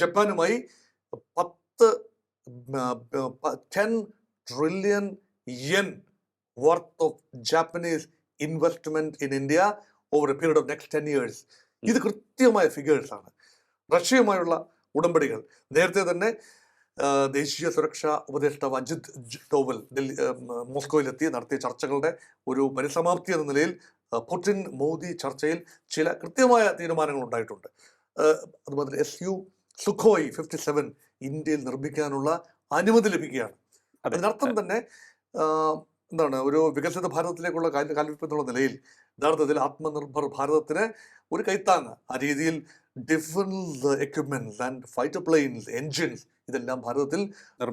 ജപ്പാനുമായി 10 10 trillion yen worth of Japanese investment in India over a period of next 10 years. ഇത് കൃത്യമായ figures ആണ്. റഷ്യയുമായുള്ള ഉടമ്പടികൾ നേരത്തെ തന്നെ ദേശീയ സുരക്ഷാ ഉപദേഷ്ടാവ് അജിത് ഡോവൽ മോസ്കോയിലെത്തി നടത്തിയ ചർച്ചകളുടെ ഒരു പരിസമാപ്തി എന്ന നിലയിൽ പുടിൻ മോദി ചർച്ചയിൽ ചില കൃത്യമായ തീരുമാനങ്ങൾ ഉണ്ടായിട്ടുണ്ട്. അതുപോലെ സുഖോയ് 57 ഇന്ത്യയിൽ നിർമ്മിക്കാനുള്ള അനുമതി ലഭിക്കുകയാണ്. അതിനർത്ഥം തന്നെ എന്താണ്, ഒരു വികസിത ഭാരതത്തിലേക്കുള്ള കാൽവെപ്പ് എന്നുള്ള നിലയിൽ യഥാർത്ഥത്തിൽ ആത്മനിർഭർ ഭാരതത്തിന് ഒരു കൈത്താങ്ങ് ആ രീതിയിൽ defence equipments and fighter planes, engines ഇതെല്ലാം ഭാരതത്തിൽ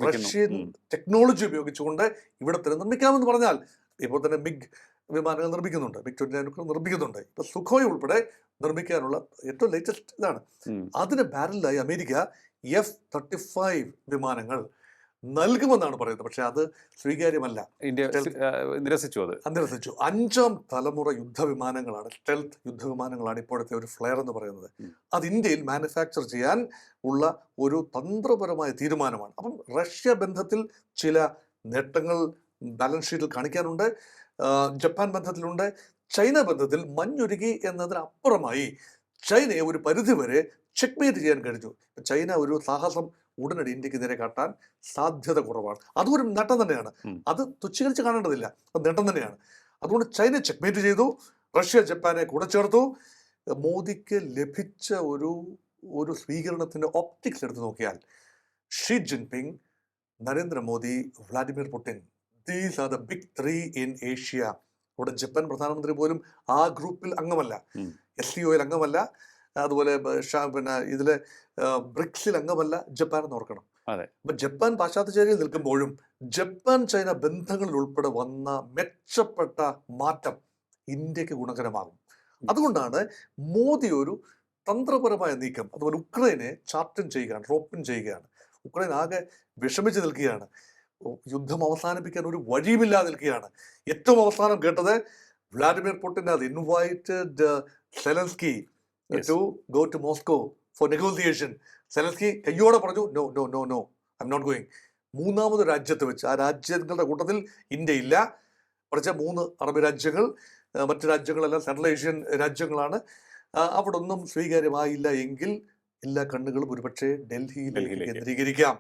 റഷ്യൻ ടെക്നോളജി ഉപയോഗിച്ചുകൊണ്ട് ഇവിടെ തന്നെ നിർമ്മിക്കാമെന്ന് പറഞ്ഞാൽ, ഇപ്പോൾ തന്നെ മിഗ് വിമാനങ്ങൾ നിർമ്മിക്കുന്നുണ്ട്, മിഗ് 29 നിർമ്മിക്കുന്നുണ്ട്. ഇപ്പൊ സുഖോയ് ഉൾപ്പെടെ നിർമ്മിക്കാനുള്ള ഏറ്റവും ലേറ്റസ്റ്റ് ഇതാണ്. അതിന് പാരലായി അമേരിക്ക F-35 വിമാനങ്ങൾ നൽകുമെന്നാണ് പറയുന്നത്. പക്ഷെ അത് സ്വീകാര്യമല്ല. ഇന്ത്യ നിരസിച്ചു. 5ാം തലമുറ യുദ്ധവിമാനങ്ങളാണ്, സ്റ്റെൽത്ത് യുദ്ധവിമാനങ്ങളാണ് ഇപ്പോഴത്തെ ഒരു ഫ്ലെയർ എന്ന് പറയുന്നത്. അത് ഇന്ത്യയിൽ മാനുഫാക്ചർ ചെയ്യാൻ ഉള്ള ഒരു തന്ത്രപരമായ തീരുമാനമാണ്. അപ്പം റഷ്യ ബന്ധത്തിൽ ചില നേട്ടങ്ങൾ ബാലൻസ് ഷീറ്റിൽ കാണിക്കാനുണ്ട്, ജപ്പാൻ ബന്ധത്തിലുണ്ട്, ചൈന ബന്ധത്തിൽ മഞ്ഞുരുകി എന്നതിനപ്പുറമായി ചൈനയെ ഒരു പരിധിവരെ ചെക്ക്മേറ്റ് ചെയ്യാൻ കഴിഞ്ഞു. ചൈന ഒരു സാഹസം ഉടനടി ഇന്ത്യക്ക് നേരെ കാട്ടാൻ സാധ്യത കുറവാണ്. അതും ഒരു നേട്ടം തന്നെയാണ്, അത് തുച്ഛീകരിച്ച് കാണേണ്ടതില്ല, അത് നേട്ടം തന്നെയാണ്. അതുകൊണ്ട് ചൈന ചെക്ക്മേറ്റ് ചെയ്തു, റഷ്യ ജപ്പാനെ കൂടെ ചേർത്തു. മോദിക്ക് ലഭിച്ച ഒരു സ്വീകരണത്തിന്റെ ഓപ്റ്റിക്സ് എടുത്ത് നോക്കിയാൽ Xi Jinping, Narendra Modi, Vladimir Putin, these are the big 3 in Asia. ഇവിടെ ജപ്പാൻ പ്രധാനമന്ത്രി പോലും ആ ഗ്രൂപ്പിൽ അംഗമല്ല, SCOയിൽ അംഗമല്ല, അതുപോലെ പിന്നെ ഇതിലെ ബ്രിക്സിൽ അംഗമല്ല ജപ്പാൻ എന്ന് ഓർക്കണം. അപ്പൊ ജപ്പാൻ പാശ്ചാത്യചേരിയിൽ നിൽക്കുമ്പോഴും ജപ്പാൻ ചൈന ബന്ധങ്ങളിൽ ഉൾപ്പെടെ വന്ന മെച്ചപ്പെട്ട മാറ്റം ഇന്ത്യക്ക് ഗുണകരമാകും. അതുകൊണ്ടാണ് മോദി ഒരു തന്ത്രപരമായ നീക്കം, അതുപോലെ ഉക്രൈനെ ചാർട്ടൻ ചെയ്യുകയാണ്, റോപ്പിൻ ചെയ്യുകയാണ്. ഉക്രൈൻ ആകെ വിഷമിച്ച് നിൽക്കുകയാണ്, യുദ്ധം അവസാനിപ്പിക്കാൻ ഒരു വഴിയുമില്ലാതെ നിൽക്കുകയാണ്. ഏറ്റവും അവസാനം കേട്ടത് Vladimir Putin has invited Zelensky to go to Moscow for negotiation. Zelensky കയ്യോടെ പറഞ്ഞു, no no no no I am not going. മൂന്നാമത് രാജ്യത്ത് വെച്ച്, ആ രാജ്യങ്ങളുടെ കൂട്ടത്തിൽ ഇന്ത്യ ഇല്ല, കുറച്ച് 3 അറബ് രാജ്യങ്ങൾ, മറ്റു രാജ്യങ്ങളെല്ലാം സെൻട്രൽ ഏഷ്യൻ രാജ്യങ്ങളാണ്. അവിടെ ഒന്നും സ്വീകാര്യമായില്ല എങ്കിൽ എല്ലാ കണ്ണുകളും ഒരുപക്ഷെ ഡൽഹിയിലേക്ക് കേന്ദ്രീകരിക്കാം.